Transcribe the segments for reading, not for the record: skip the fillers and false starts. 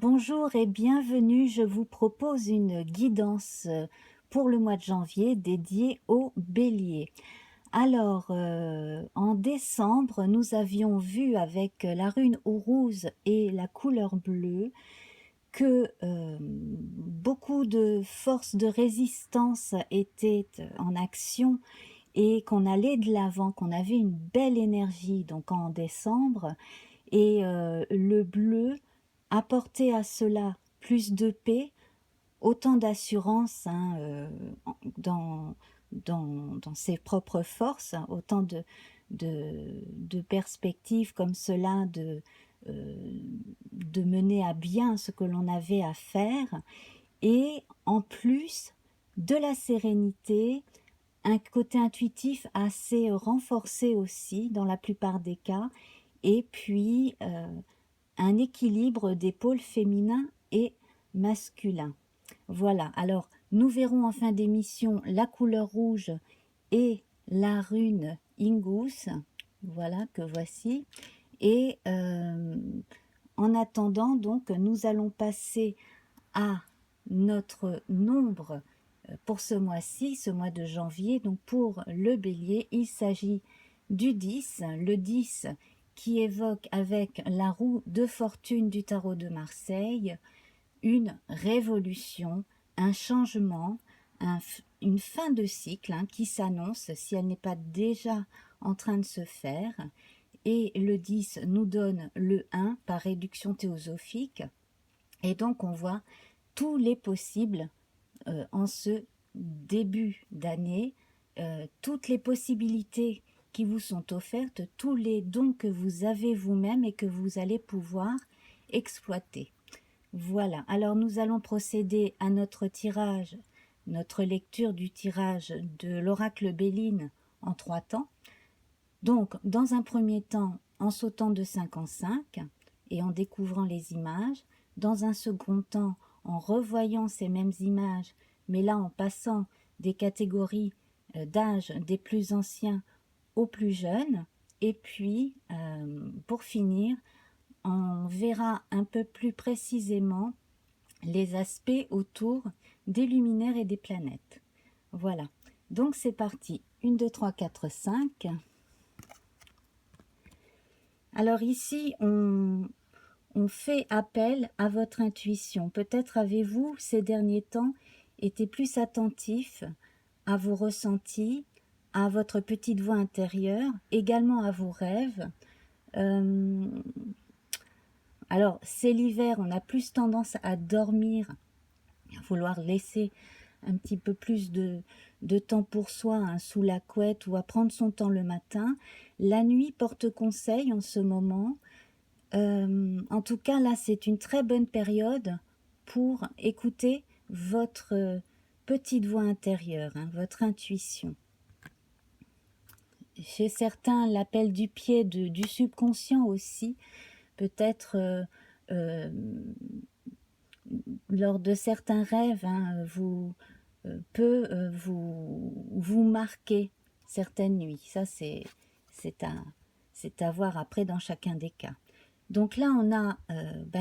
Bonjour et bienvenue, je vous propose une guidance pour le mois de janvier dédiée au Bélier. Alors, en décembre, nous avions vu avec la rune Ourouse et la couleur bleue que beaucoup de forces de résistance étaient en action et qu'on allait de l'avant, qu'on avait une belle énergie donc en décembre. Et le bleu apportait à cela plus de paix, autant d'assurance hein, dans ses propres forces, autant de perspectives comme cela de mener à bien ce que l'on avait à faire, et en plus de la sérénité, un côté intuitif assez renforcé aussi dans la plupart des cas, et puis un équilibre des pôles féminins et masculins. Voilà, alors nous verrons en fin d'émission la couleur rouge et la rune Ingus, voilà que voici. Et en attendant, donc, nous allons passer à notre nombre pour ce mois-ci, ce mois de janvier. Donc pour le Bélier, il s'agit du 10, le 10 qui évoque avec la roue de fortune du tarot de Marseille une révolution, un changement, une fin de cycle qui s'annonce si elle n'est pas déjà en train de se faire. Et le 10 nous donne le 1 par réduction théosophique. Et donc on voit tous les possibles en ce début d'année, toutes les possibilités qui vous sont offertes, tous les dons que vous avez vous-même et que vous allez pouvoir exploiter. Voilà, alors nous allons procéder à notre tirage, notre lecture du tirage de l'oracle Béline en 3 temps. Donc, dans un premier temps, en sautant de 5 en 5 et en découvrant les images. Dans un second temps, en revoyant ces mêmes images, mais là en passant des catégories d'âge des plus anciens aux plus jeunes. Et puis, pour finir, on verra un peu plus précisément les aspects autour des luminaires et des planètes. Voilà, donc c'est parti. 1, 2, 3, 4, 5. Alors ici, on fait appel à votre intuition. Peut-être avez-vous, ces derniers temps, été plus attentif à vos ressentis, à votre petite voix intérieure, également à vos rêves. Alors, c'est l'hiver, on a plus tendance à dormir, à vouloir laisser un petit peu plus de temps pour soi, sous la couette, ou à prendre son temps le matin. La nuit porte conseil en ce moment. En tout cas, là, c'est une très bonne période pour écouter votre petite voix intérieure, votre intuition. Chez certains, l'appel du pied du subconscient aussi, peut-être lors de certains rêves, peut vous marquer certaines nuits. Ça, c'est à voir après dans chacun des cas. Donc là, on a,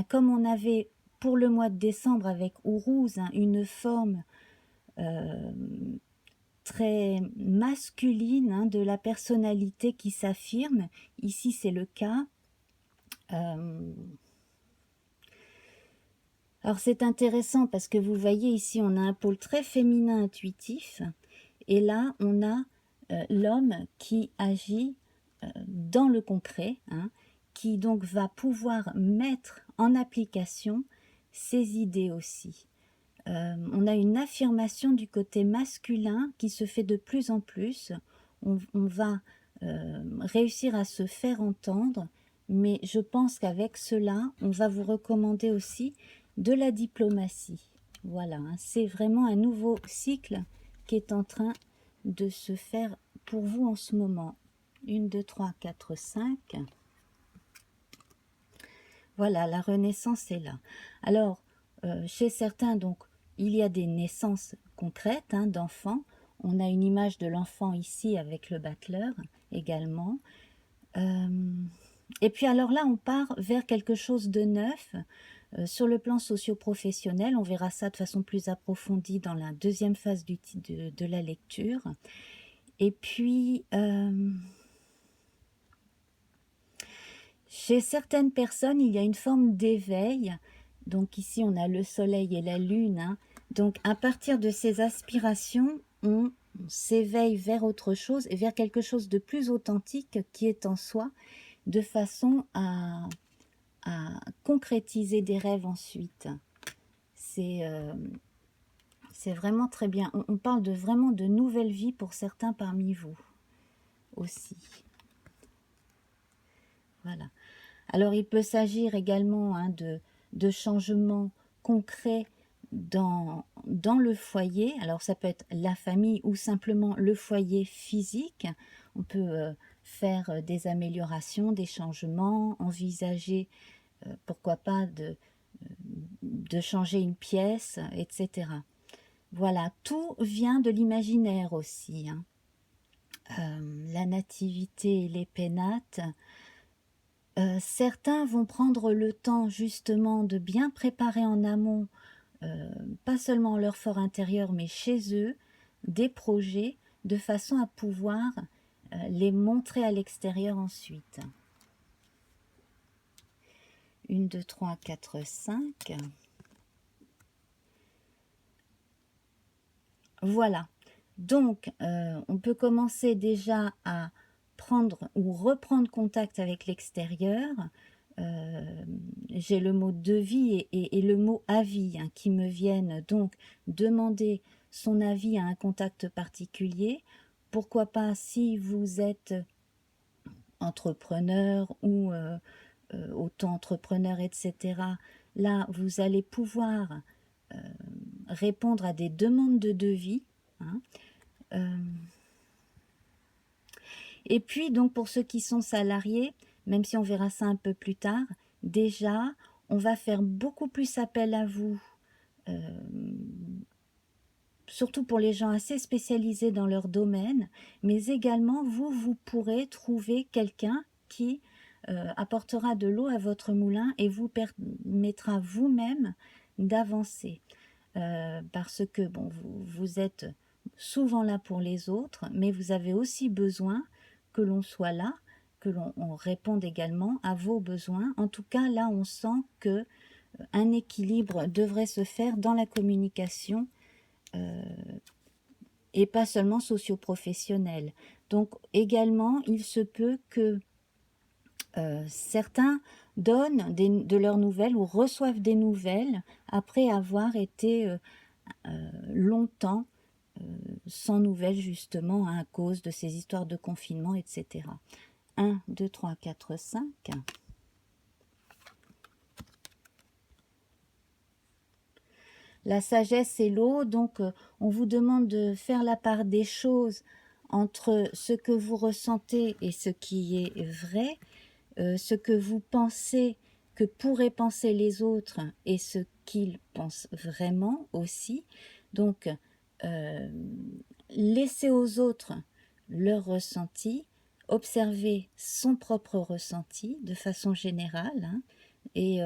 comme on avait pour le mois de décembre avec Ourouse, une forme très masculine de la personnalité qui s'affirme. Ici, c'est le cas. Alors c'est intéressant parce que vous voyez ici, on a un pôle très féminin intuitif. Et là, on a l'homme qui agit dans le concret, qui donc va pouvoir mettre en application ses idées aussi. On a une affirmation du côté masculin qui se fait de plus en plus. On va réussir à se faire entendre, mais je pense qu'avec cela, on va vous recommander aussi de la diplomatie. Voilà, c'est vraiment un nouveau cycle qui est en train de se faire pour vous en ce moment. 1, 2, 3, 4, 5. Voilà, la renaissance est là. Alors, chez certains, donc, il y a des naissances concrètes d'enfants. On a une image de l'enfant ici avec le battleur également. Et puis alors là, on part vers quelque chose de neuf. Sur le plan socio-professionnel, on verra ça de façon plus approfondie dans la deuxième phase de la lecture. Et puis, chez certaines personnes, il y a une forme d'éveil. Donc ici, on a le soleil et la lune, hein. Donc à partir de ces aspirations, on s'éveille vers autre chose et vers quelque chose de plus authentique qui est en soi, de façon à concrétiser des rêves ensuite. C'est vraiment très bien. On parle vraiment de nouvelle vie pour certains parmi vous aussi. Voilà. Alors il peut s'agir également, hein, de changements concrets dans le foyer. Alors ça peut être la famille ou simplement le foyer physique. On peut faire des améliorations, des changements, envisager pourquoi pas de changer une pièce, etc. Voilà, tout vient de l'imaginaire aussi, hein. La nativité et les pénates, certains vont prendre le temps justement de bien préparer en amont, pas seulement leur fort intérieur, mais chez eux, des projets de façon à pouvoir les montrer à l'extérieur ensuite. 1, 2, 3, 4, 5. Voilà. Donc, on peut commencer déjà à prendre ou reprendre contact avec l'extérieur. J'ai le mot devis et le mot avis, hein, qui me viennent. Donc, demander son avis à un contact particulier. Pourquoi pas si vous êtes entrepreneur ou auto-entrepreneur, etc. Là, vous allez pouvoir répondre à des demandes de devis, hein. Et puis, donc, pour ceux qui sont salariés, même si on verra ça un peu plus tard, déjà, on va faire beaucoup plus appel à vous, surtout pour les gens assez spécialisés dans leur domaine, mais également, vous pourrez trouver quelqu'un qui apportera de l'eau à votre moulin et vous permettra vous-même d'avancer. Parce que, bon, vous êtes souvent là pour les autres, mais vous avez aussi besoin que l'on soit là, que l'on réponde également à vos besoins. En tout cas, là, on sent que un équilibre devrait se faire dans la communication et pas seulement socio-professionnelle. Donc, également, il se peut que certains donnent de leurs nouvelles ou reçoivent des nouvelles après avoir été longtemps sans nouvelles justement à cause de ces histoires de confinement, etc. 1, 2, 3, 4, 5. La sagesse et l'eau, donc on vous demande de faire la part des choses entre ce que vous ressentez et ce qui est vrai, ce que vous pensez que pourraient penser les autres et ce qu'ils pensent vraiment aussi. Donc, laissez aux autres leur ressenti, observer son propre ressenti de façon générale, hein, et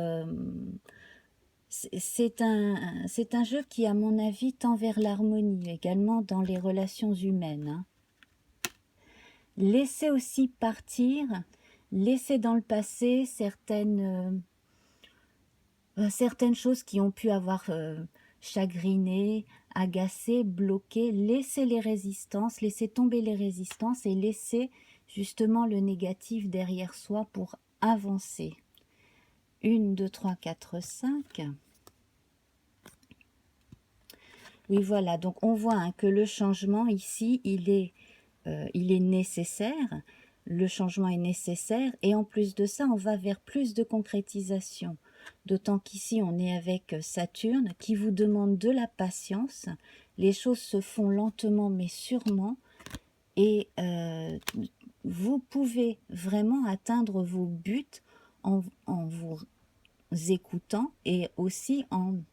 c'est un jeu qui, à mon avis, tend vers l'harmonie également dans les relations humaines, hein. Laissez aussi partir, laissez dans le passé certaines choses qui ont pu avoir chagriné, agacé, bloqué. Laissez les résistances, laissez tomber les résistances et laissez justement le négatif derrière soi pour avancer. 1, 2, 3, 4, 5. Oui, voilà, donc on voit, hein, que le changement ici, il est nécessaire. Le changement est nécessaire et en plus de ça, on va vers plus de concrétisation. D'autant qu'ici, on est avec Saturne qui vous demande de la patience. Les choses se font lentement mais sûrement et vous pouvez vraiment atteindre vos buts en vous écoutant et aussi en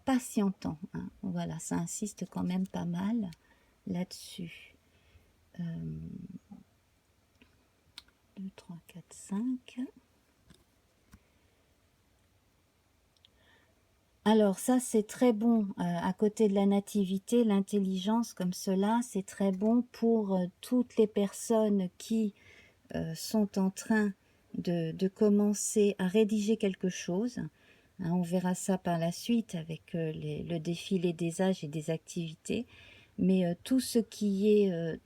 patientant, hein. Voilà, ça insiste quand même pas mal là-dessus. 2, 3, 4, 5. Alors ça, c'est très bon, à côté de la nativité, l'intelligence comme cela, c'est très bon pour toutes les personnes qui sont en train de commencer à rédiger quelque chose. Hein, on verra ça par la suite avec le défilé des âges et des activités. Mais tout ce qui est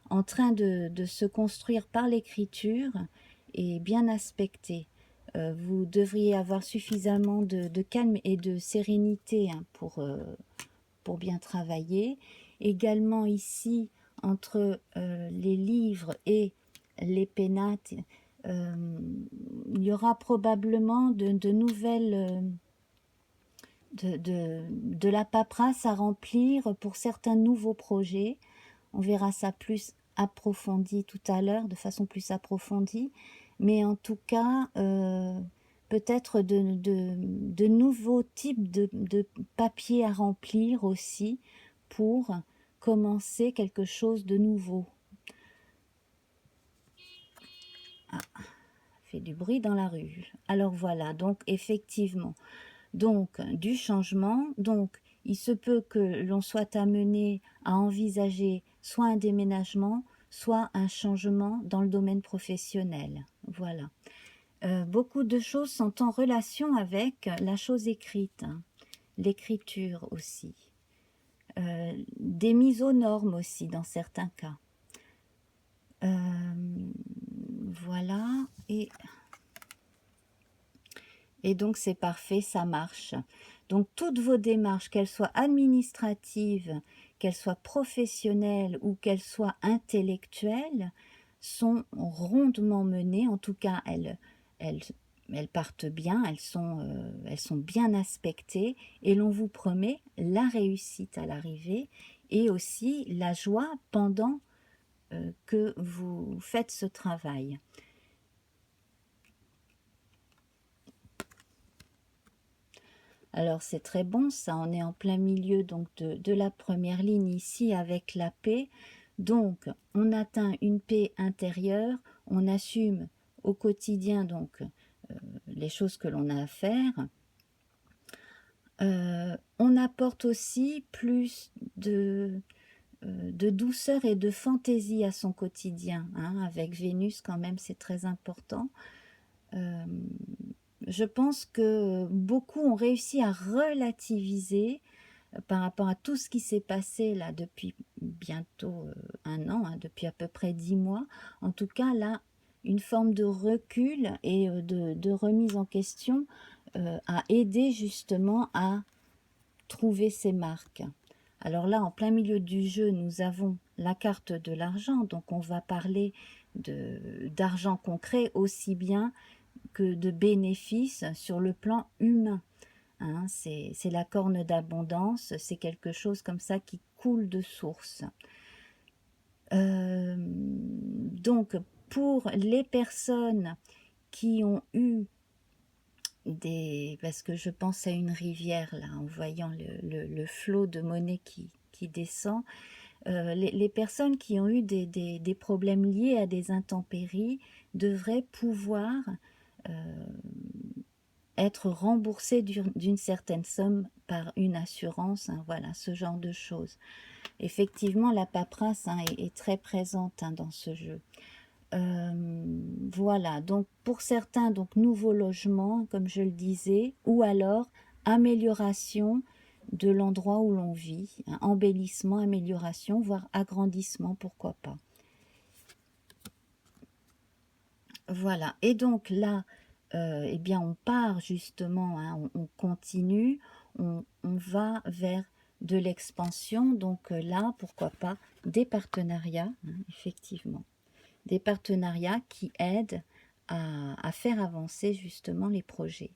en train de se construire par l'écriture est bien aspecté. Vous devriez avoir suffisamment de calme et de sérénité, hein, pour bien travailler. Également ici, entre les livres et les pénates, il y aura probablement de nouvelles, de la paperasse à remplir pour certains nouveaux projets. On verra ça plus approfondi tout à l'heure, de façon plus approfondie. Mais en tout cas, peut-être de nouveaux types de papiers à remplir aussi pour commencer quelque chose de nouveau. Ah, fait du bruit dans la rue. Alors voilà, donc effectivement, donc du changement, donc il se peut que l'on soit amené à envisager soit un déménagement, soit un changement dans le domaine professionnel. Voilà. Beaucoup de choses sont en relation avec la chose écrite, hein. L'écriture aussi. Des mises aux normes aussi dans certains cas. Voilà. Et donc c'est parfait, ça marche. Donc toutes vos démarches, qu'elles soient administratives, qu'elles soient professionnelles ou qu'elles soient intellectuelles, sont rondement menées. En tout cas, elles partent bien, elles sont bien aspectées et l'on vous promet la réussite à l'arrivée et aussi la joie pendant que vous faites ce travail. Alors c'est très bon, ça, on est en plein milieu donc de la première ligne ici avec la paix. Donc on atteint une paix intérieure, on assume au quotidien donc les choses que l'on a à faire. On apporte aussi plus de douceur et de fantaisie à son quotidien, hein. Avec Vénus quand même c'est très important. Je pense que beaucoup ont réussi à relativiser par rapport à tout ce qui s'est passé là depuis bientôt un an, hein, depuis à peu près 10 mois. En tout cas, là, une forme de recul et de remise en question a aidé justement à trouver ses marques. Alors là, en plein milieu du jeu, nous avons la carte de l'argent, donc on va parler d'argent concret aussi bien que de bénéfices sur le plan humain. Hein, c'est la corne d'abondance, c'est quelque chose comme ça qui coule de source. Donc, pour les personnes qui ont eu parce que je pense à une rivière là, en voyant le flot de monnaie qui descend, les personnes qui ont eu des problèmes liés à des intempéries devraient pouvoir être remboursées d'une certaine somme par une assurance, hein, voilà, ce genre de choses. Effectivement, la paperasse, hein, est très présente, hein, dans ce jeu. Voilà, donc pour certains, donc nouveau logement, comme je le disais, ou alors amélioration de l'endroit où l'on vit, hein, embellissement, amélioration, voire agrandissement, pourquoi pas. Voilà, et donc là, eh bien, on part justement, hein, on continue, on va vers de l'expansion, donc là, pourquoi pas, des partenariats, hein, effectivement. Des partenariats qui aident à faire avancer justement les projets.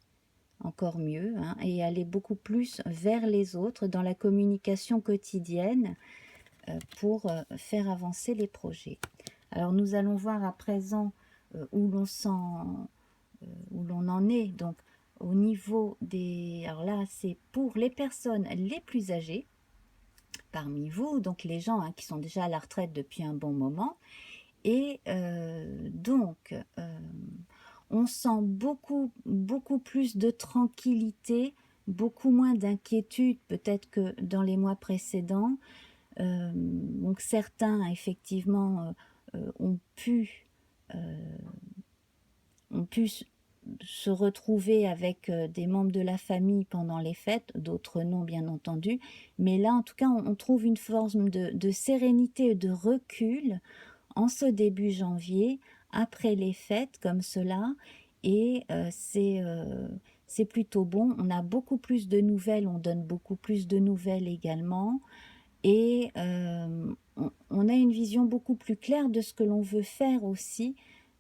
Encore mieux, hein, et aller beaucoup plus vers les autres dans la communication quotidienne pour faire avancer les projets. Alors nous allons voir à présent où l'on en est. Donc au niveau des... Alors là, c'est pour les personnes les plus âgées parmi vous, donc les gens, hein, qui sont déjà à la retraite depuis un bon moment. Et donc, on sent beaucoup plus de tranquillité beaucoup moins d'inquiétude peut-être que dans les mois précédents. Donc certains, effectivement, ont pu se retrouver avec des membres de la famille pendant les fêtes, d'autres non, bien entendu. Mais là, en tout cas, on trouve une forme de sérénité et de recul en ce début janvier, après les fêtes comme cela. Et c'est plutôt bon. On a beaucoup plus de nouvelles, on donne beaucoup plus de nouvelles également. Et on a une vision beaucoup plus claire de ce que l'on veut faire aussi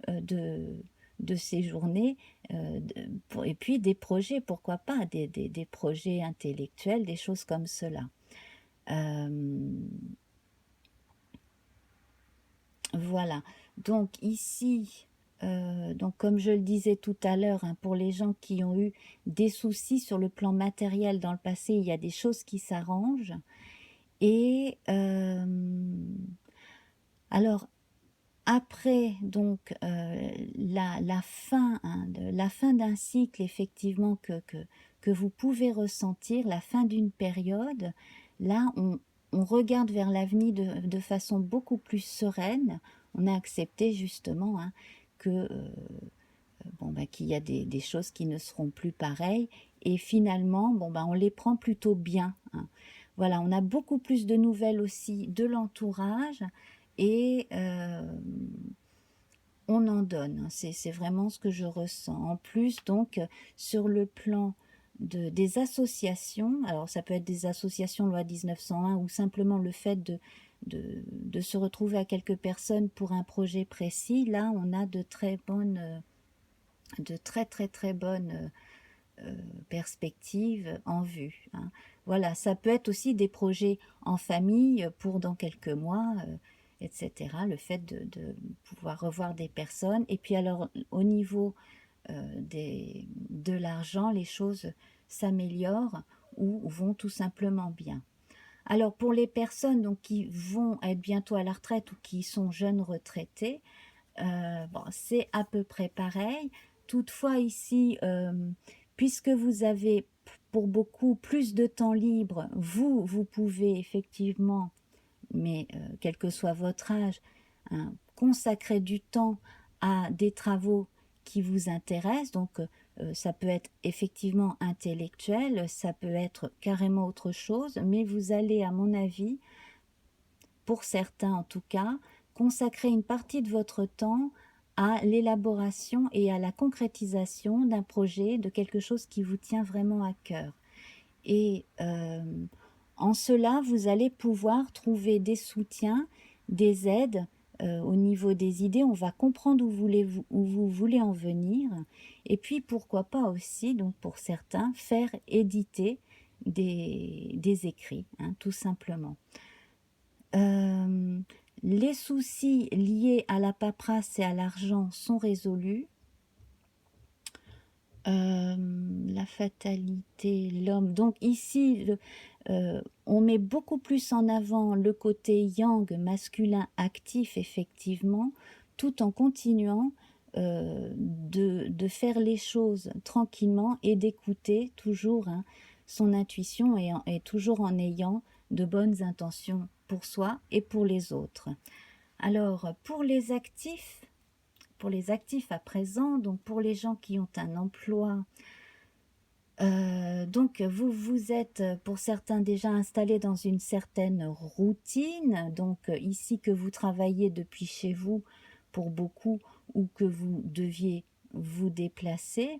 de ces journées, et puis des projets, pourquoi pas, des projets intellectuels, des choses comme cela. Voilà, donc ici, donc comme je le disais tout à l'heure, hein, pour les gens qui ont eu des soucis sur le plan matériel dans le passé, il y a des choses qui s'arrangent. Et alors, après donc la fin, hein, la fin d'un cycle effectivement que vous pouvez ressentir, la fin d'une période, là on regarde vers l'avenir de façon beaucoup plus sereine. On a accepté justement, hein, que bon, bah, qu'il y a des choses qui ne seront plus pareilles, et finalement bon, bah, on les prend plutôt bien, hein. Voilà, on a beaucoup plus de nouvelles aussi de l'entourage, et on en donne. C'est vraiment ce que je ressens. En plus, donc, sur le plan des associations, alors ça peut être des associations loi 1901 ou simplement le fait de se retrouver à quelques personnes pour un projet précis, là, on a de très très bonnes perspectives en vue, hein. Voilà, ça peut être aussi des projets en famille pour dans quelques mois, etc. Le fait de pouvoir revoir des personnes. Et puis alors, au niveau de l'argent, les choses s'améliorent ou vont tout simplement bien. Alors pour les personnes donc, qui vont être bientôt à la retraite ou qui sont jeunes retraités, bon, c'est à peu près pareil. Toutefois ici, puisque vous avez pour beaucoup plus de temps libre, vous pouvez effectivement, mais quel que soit votre âge, hein, consacrer du temps à des travaux qui vous intéressent. Donc ça peut être effectivement intellectuel, ça peut être carrément autre chose, mais vous allez, à mon avis, pour certains en tout cas, consacrer une partie de votre temps à l'élaboration et à la concrétisation d'un projet, de quelque chose qui vous tient vraiment à cœur. Et en cela, vous allez pouvoir trouver des soutiens, des aides au niveau des idées. On va comprendre où vous voulez en venir. Et puis, pourquoi pas aussi, donc pour certains, faire éditer des écrits, hein, tout simplement. Les soucis liés à la paperasse et à l'argent sont résolus. La fatalité, l'homme. Donc ici, on met beaucoup plus en avant le côté yang, masculin, actif, effectivement, tout en continuant de faire les choses tranquillement et d'écouter toujours, hein, son intuition, et toujours en ayant de bonnes intentions pour soi et pour les autres. Alors, pour les actifs à présent, donc pour les gens qui ont un emploi, donc vous êtes pour certains déjà installés dans une certaine routine, donc ici que vous travaillez depuis chez vous pour beaucoup, ou que vous deviez vous déplacer,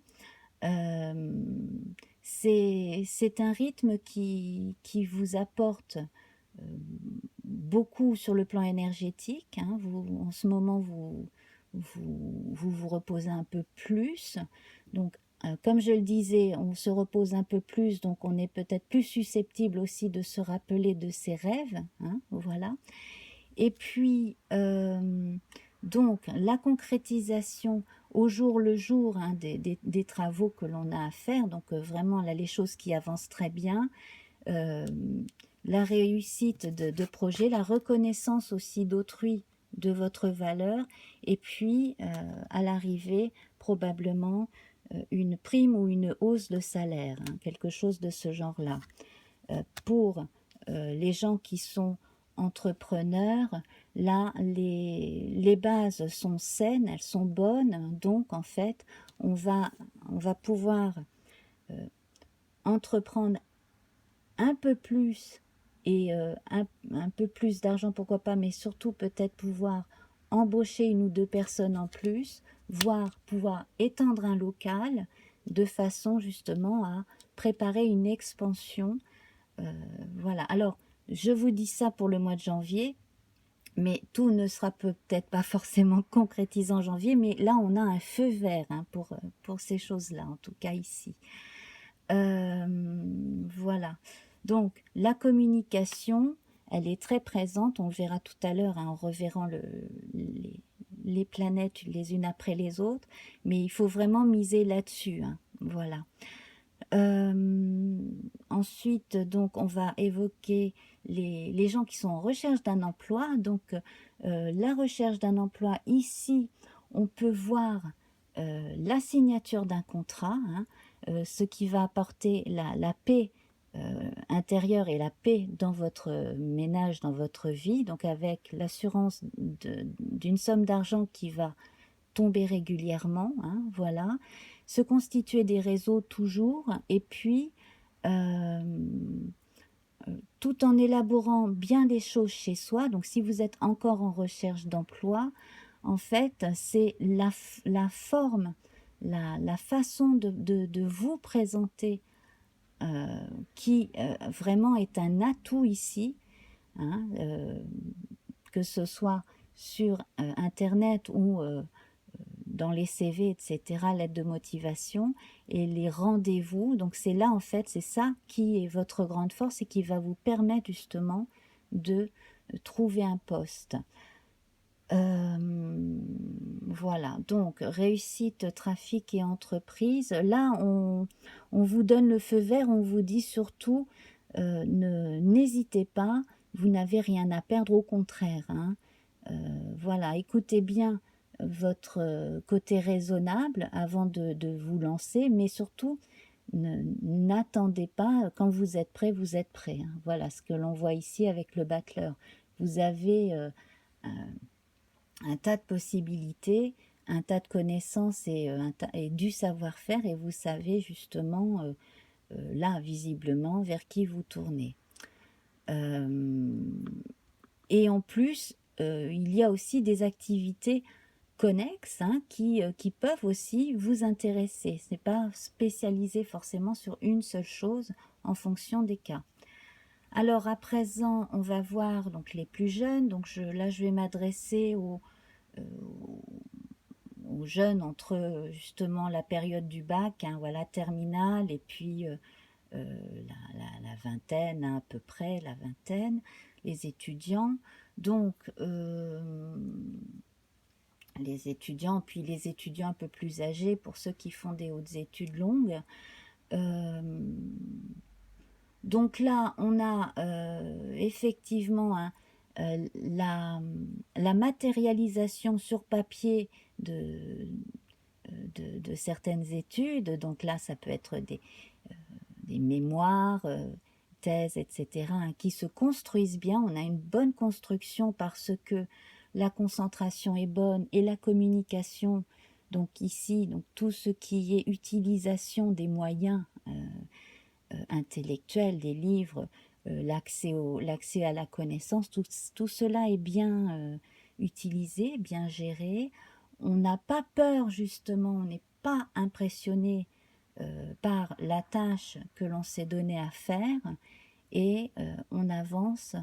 c'est un rythme qui vous apporte beaucoup sur le plan énergétique, hein. En ce moment, vous reposez un peu plus. Donc, comme je le disais, on se repose un peu plus, donc on est peut-être plus susceptible aussi de se rappeler de ses rêves, hein, voilà. Et puis, donc, la concrétisation au jour le jour, hein, des travaux que l'on a à faire, donc vraiment là, les choses qui avancent très bien, la réussite de projets, la reconnaissance aussi d'autrui de votre valeur, et puis à l'arrivée probablement une prime ou une hausse de salaire, hein, quelque chose de ce genre-là. Pour les gens qui sont entrepreneurs, là, les bases sont saines, elles sont bonnes, donc en fait, on va pouvoir entreprendre un peu plus et un peu plus d'argent, pourquoi pas, mais surtout peut-être pouvoir embaucher une ou deux personnes en plus, voire pouvoir étendre un local de façon justement à préparer une expansion. Voilà, alors je vous dis ça pour le mois de janvier, mais tout ne sera peut-être pas forcément concrétisé en janvier, mais là on a un feu vert, hein, pour ces choses-là, en tout cas ici. Voilà. Donc, la communication, elle est très présente. On le verra tout à l'heure, hein, en reverrant les planètes les unes après les autres. Mais il faut vraiment miser là-dessus, hein. Voilà. Ensuite, donc, on va évoquer les gens qui sont en recherche d'un emploi. Donc, la recherche d'un emploi, ici, on peut voir la signature d'un contrat, hein, ce qui va apporter la paix intérieure et la paix dans votre ménage, dans votre vie, donc avec l'assurance d'une somme d'argent qui va tomber régulièrement, hein, voilà, se constituer des réseaux toujours, et puis euh, tout en élaborant bien des choses chez soi. Donc si vous êtes encore en recherche d'emploi, en fait, c'est la forme, la façon de vous présenter qui vraiment est un atout ici, hein, que ce soit sur Internet ou dans les CV, etc., l'aide de motivation et les rendez-vous. Donc c'est là, en fait, c'est ça qui est votre grande force et qui va vous permettre justement de trouver un poste. Voilà, donc réussite, trafic et entreprise. Là, on vous donne le feu vert, on vous dit surtout, n'hésitez pas, vous n'avez rien à perdre, au contraire, hein. Voilà, écoutez bien votre côté raisonnable avant de vous lancer, mais surtout, n'attendez pas, quand vous êtes prêt, vous êtes prêt, hein. Voilà ce que l'on voit ici avec le battleur. Vous avez un tas de possibilités, un tas de connaissances et du savoir-faire, et vous savez justement, là, visiblement, vers qui vous tournez. Et en plus, il y a aussi des activités connexes, hein, qui peuvent aussi vous intéresser. Ce n'est pas spécialisé forcément sur une seule chose en fonction des cas. Alors à présent, on va voir donc les plus jeunes. Donc là, je vais m'adresser euh, aux jeunes entre justement la période du bac, hein, voilà, terminale, et puis la vingtaine, hein, à peu près, la vingtaine, les étudiants. Donc, les étudiants, puis les étudiants un peu plus âgés, pour ceux qui font des hautes études longues. Euh, donc là, on a effectivement, hein, la matérialisation sur papier de certaines études. Donc là, ça peut être des mémoires, thèses, etc., hein, qui se construisent bien. On a une bonne construction parce que la concentration est bonne et la communication. Donc ici, donc tout ce qui est utilisation des moyens intellectuels, des livres, l'accès à la connaissance, tout cela est bien utilisé, bien géré. On n'a pas peur, justement, on n'est pas impressionné par la tâche que l'on s'est donné à faire, et on avance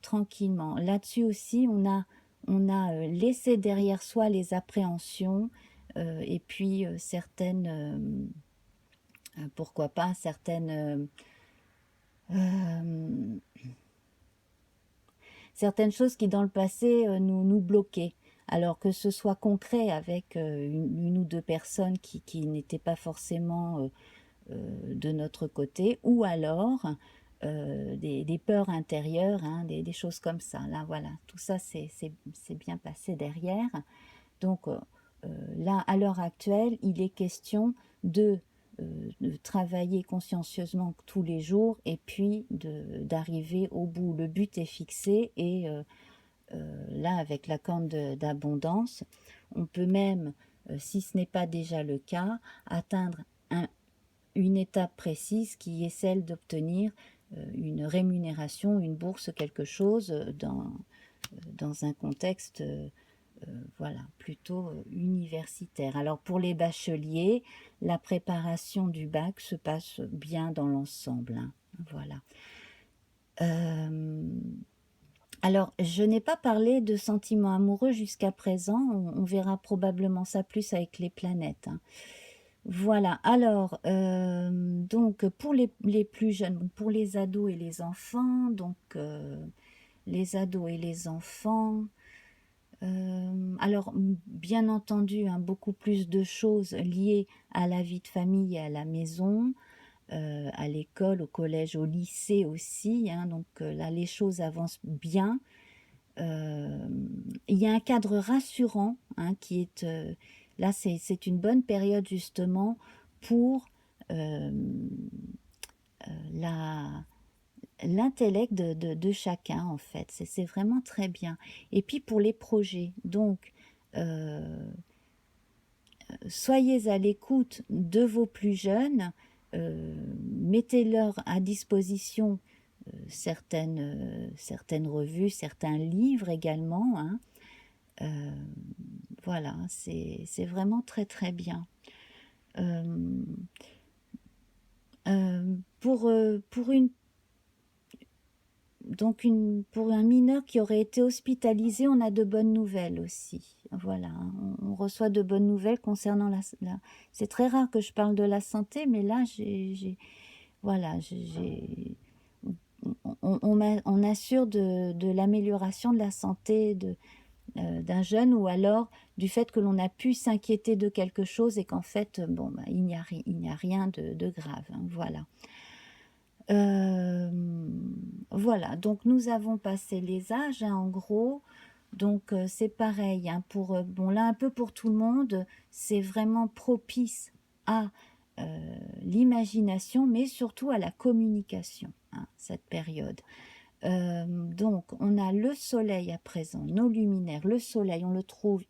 tranquillement. Là-dessus aussi, on a laissé derrière soi les appréhensions, et puis pourquoi pas, certaines choses qui dans le passé nous bloquaient. Alors que ce soit concret avec une ou deux personnes qui n'étaient pas forcément de notre côté, ou alors des peurs intérieures, hein, des choses comme ça. Là, voilà, tout ça, c'est bien passé derrière. Donc là, à l'heure actuelle, il est question de travailler consciencieusement tous les jours et puis d'arriver au bout. Le but est fixé et là, avec la corne d'abondance, on peut même, si ce n'est pas déjà le cas, atteindre une étape précise qui est celle d'obtenir une rémunération, une bourse, quelque chose dans un contexte voilà, plutôt universitaire. Alors pour les bacheliers, la préparation du bac se passe bien dans l'ensemble, hein, voilà. Alors, je n'ai pas parlé de sentiments amoureux jusqu'à présent, on verra probablement ça plus avec les planètes, hein. Voilà, alors, donc pour les plus jeunes, pour les ados et les enfants, donc les ados et les enfants, alors bien entendu, hein, beaucoup plus de choses liées à la vie de famille et à la maison, à l'école, au collège, au lycée aussi, hein, donc là les choses avancent bien. Il y a un cadre rassurant, hein, qui est là, c'est une bonne période justement pour euh, l'intellect de chacun en fait. C'est vraiment très bien. Et puis pour les projets, donc soyez à l'écoute de vos plus jeunes, mettez-leur à disposition certaines revues, certains livres également, hein. Voilà, c'est vraiment très très bien. Pour une donc pour un mineur qui aurait été hospitalisé, on a de bonnes nouvelles aussi. Voilà, on reçoit de bonnes nouvelles concernant c'est très rare que je parle de la santé, mais là, voilà, on assure de l'amélioration de la santé d'un jeune, ou alors du fait que l'on a pu s'inquiéter de quelque chose et qu'en fait, bon, bah, il n'y a rien de grave, hein, voilà. Voilà, donc nous avons passé les âges, hein, en gros. Donc c'est pareil, hein, bon là un peu pour tout le monde, c'est vraiment propice à l'imagination, mais surtout à la communication, hein, cette période. Donc on a le soleil à présent, nos luminaires, le soleil on le trouve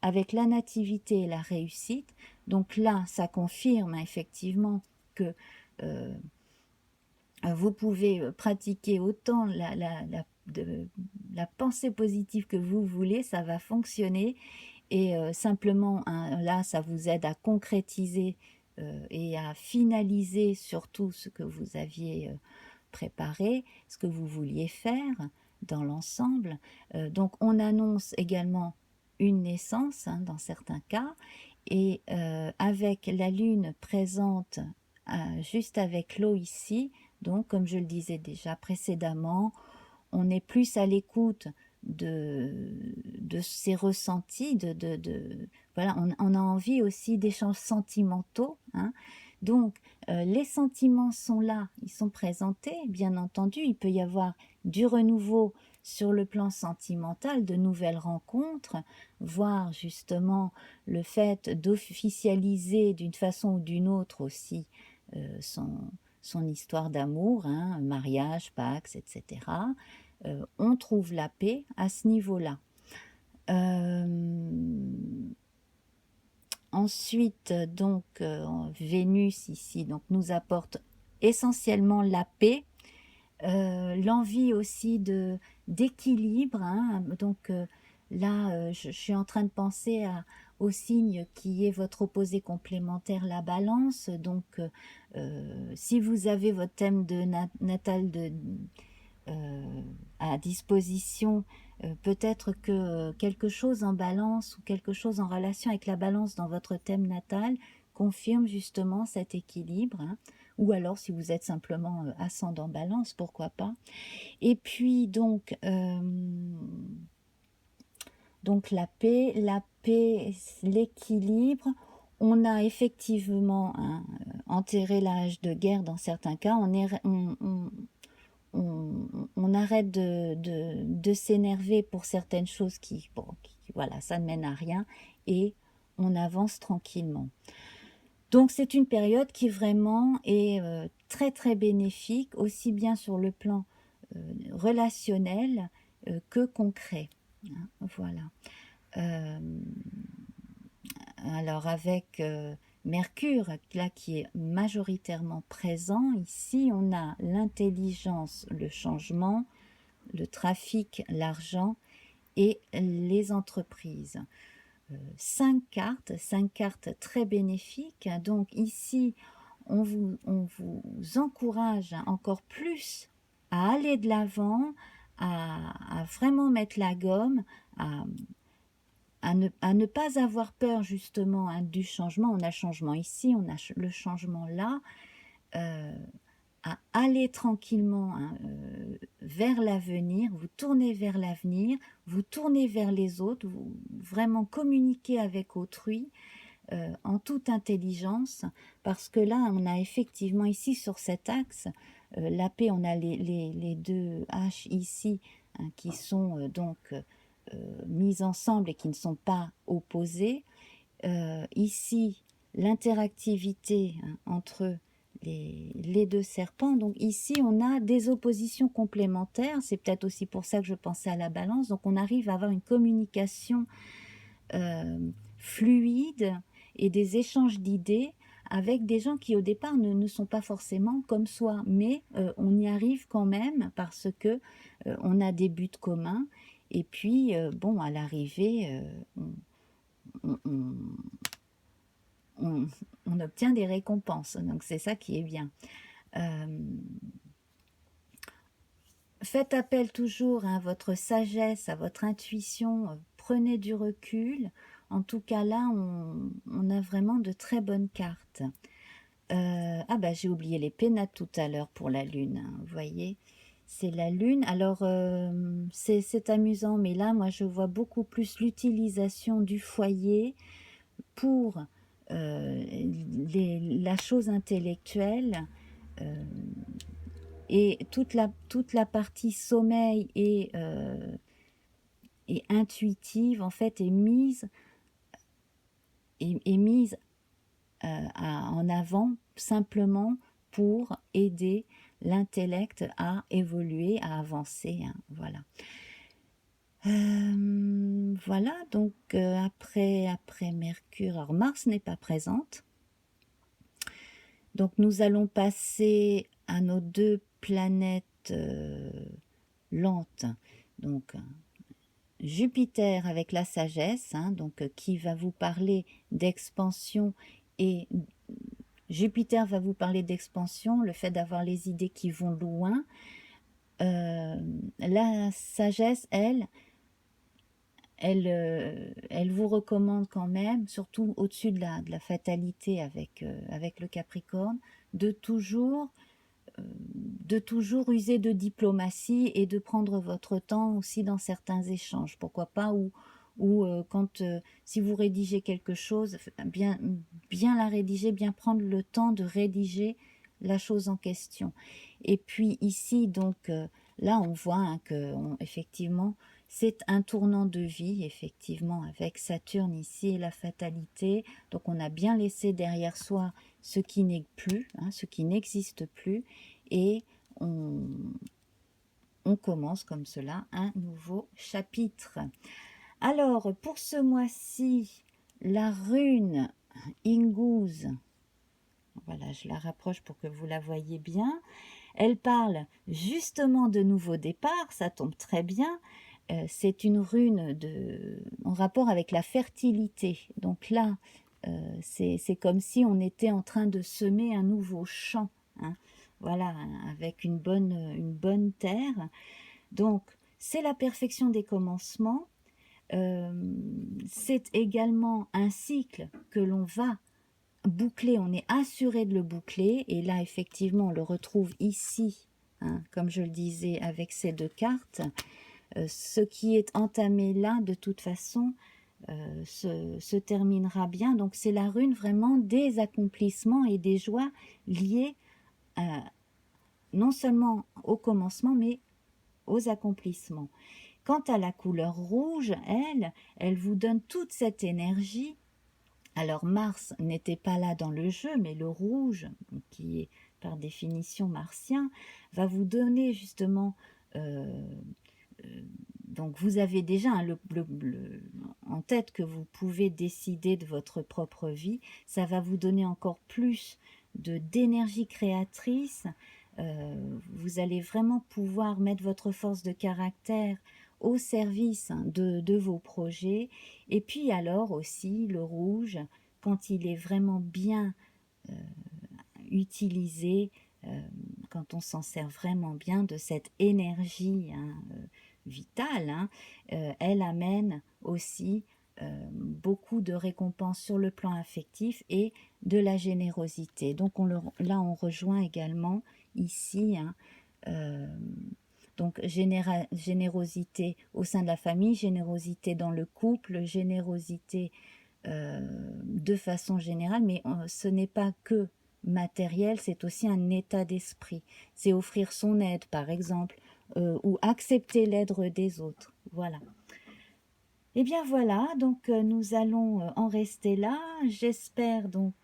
avec la nativité et la réussite. Donc là ça confirme, hein, effectivement que vous pouvez pratiquer autant la pensée positive que vous voulez, ça va fonctionner. Et simplement, hein, là, ça vous aide à concrétiser et à finaliser surtout ce que vous aviez préparé, ce que vous vouliez faire dans l'ensemble. Donc, on annonce également une naissance, hein, dans certains cas, et avec la lune présente juste avec l'eau ici, donc comme je le disais déjà précédemment, on est plus à l'écoute de ces ressentis, voilà, on a envie aussi d'échanges sentimentaux, hein. Donc les sentiments sont là, ils sont présentés, bien entendu, il peut y avoir du renouveau sur le plan sentimental, de nouvelles rencontres, voire justement le fait d'officialiser d'une façon ou d'une autre aussi son histoire d'amour, hein, mariage, pax, etc. On trouve la paix à ce niveau-là. Ensuite, donc, Vénus ici donc, nous apporte essentiellement la paix, l'envie aussi d'équilibre, hein. Donc là, je suis en train de penser au signe qui est votre opposé complémentaire, la balance. Donc, si vous avez votre thème de natal à disposition, peut-être que quelque chose en balance ou quelque chose en relation avec la balance dans votre thème natal confirme justement cet équilibre, hein. Ou alors si vous êtes simplement ascendant balance, pourquoi pas. Et puis donc la paix, l'équilibre. On a effectivement, hein, enterré l'âge de guerre dans certains cas. On arrête de s'énerver pour certaines choses voilà, ça ne mène à rien, et on avance tranquillement. Donc c'est une période qui vraiment est très très bénéfique, aussi bien sur le plan relationnel que concret. Hein, voilà. Euh, alors avec Mercure, là qui est majoritairement présent, ici on a l'intelligence, le changement, le trafic, l'argent et les entreprises. 5 cartes très bénéfiques. Donc ici, on vous encourage encore plus à aller de l'avant, à vraiment mettre la gomme, à ne pas avoir peur justement hein, du changement. On a le changement ici, on a le changement là. À aller tranquillement hein, vers l'avenir, vous tournez vers l'avenir, vous tournez vers les autres, vous vraiment communiquer avec autrui en toute intelligence, parce que là, on a effectivement ici sur cet axe, la paix, on a les deux H ici, hein, qui sont donc mises ensemble et qui ne sont pas opposées. Ici, l'interactivité hein, entre les deux serpents. Donc ici, on a des oppositions complémentaires. C'est peut-être aussi pour ça que je pensais à la balance. Donc on arrive à avoir une communication fluide et des échanges d'idées avec des gens qui au départ ne sont pas forcément comme soi, mais on y arrive quand même parce que on a des buts communs. Et puis, bon, à l'arrivée, on, on, on obtient des récompenses. Donc c'est ça qui est bien. Faites appel toujours à votre sagesse, à votre intuition, prenez du recul. En tout cas là, on a vraiment de très bonnes cartes. Ah bah j'ai oublié les pénates tout à l'heure pour la lune, hein, vous voyez. C'est la lune. Alors c'est amusant, mais là moi je vois beaucoup plus l'utilisation du foyer pour la chose intellectuelle et toute la partie sommeil et intuitive en fait est mise en avant simplement pour aider l'intellect à évoluer, à avancer. Hein, voilà. Voilà, donc après Mercure, alors Mars n'est pas présente. Donc nous allons passer à nos deux planètes lentes. Donc Jupiter avec la sagesse, hein, donc qui va vous parler d'expansion et Jupiter va vous parler d'expansion, le fait d'avoir les idées qui vont loin. La sagesse, elle vous recommande quand même, surtout au-dessus de la fatalité avec le Capricorne, de toujours user de diplomatie et de prendre votre temps aussi dans certains échanges. Pourquoi pas, ou quand si vous rédigez quelque chose, bien la rédiger, bien prendre le temps de rédiger la chose en question. Et puis ici, donc, là, on voit hein, que effectivement, c'est un tournant de vie, effectivement, avec Saturne ici et la fatalité. Donc, on a bien laissé derrière soi ce qui n'est plus, hein, ce qui n'existe plus, et on commence comme cela un nouveau chapitre. Alors, pour ce mois-ci, la rune Inguz, voilà, je la rapproche pour que vous la voyez bien. Elle parle justement de nouveau départ, ça tombe très bien. C'est une rune en rapport avec la fertilité. Donc là, c'est comme si on était en train de semer un nouveau champ. Hein. Voilà, avec une bonne terre. Donc, c'est la perfection des commencements. C'est également un cycle que l'on va boucler, on est assuré de le boucler, et là effectivement on le retrouve ici, hein, comme je le disais avec ces deux cartes. Ce qui est entamé là de toute façon se terminera bien, donc c'est la rune vraiment des accomplissements et des joies liées non seulement au commencement mais aux accomplissements. Quant à la couleur rouge, elle vous donne toute cette énergie Alors Mars n'était pas là dans le jeu, mais le rouge, qui est par définition martien, va vous donner justement... euh, euh, donc vous avez déjà en tête que vous pouvez décider de votre propre vie. Ça va vous donner encore plus d'énergie créatrice. Vous allez vraiment pouvoir mettre votre force de caractère au service de vos projets. Et puis alors aussi le rouge, quand il est vraiment bien euh, utilisé, euh, quand on s'en sert vraiment bien de cette énergie vitale, elle amène aussi beaucoup de récompenses sur le plan affectif et de la générosité. Donc là, on rejoint également ici donc générosité au sein de la famille, générosité dans le couple, générosité de façon générale, mais ce n'est pas que matériel, c'est aussi un état d'esprit. C'est offrir son aide, par exemple, ou accepter l'aide des autres. Voilà. Et bien voilà, donc nous allons en rester là. J'espère donc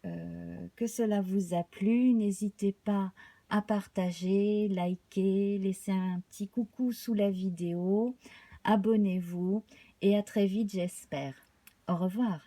que cela vous a plu. N'hésitez pas à partager, liker, laisser un petit coucou sous la vidéo. Abonnez-vous et à très vite, j'espère. Au revoir.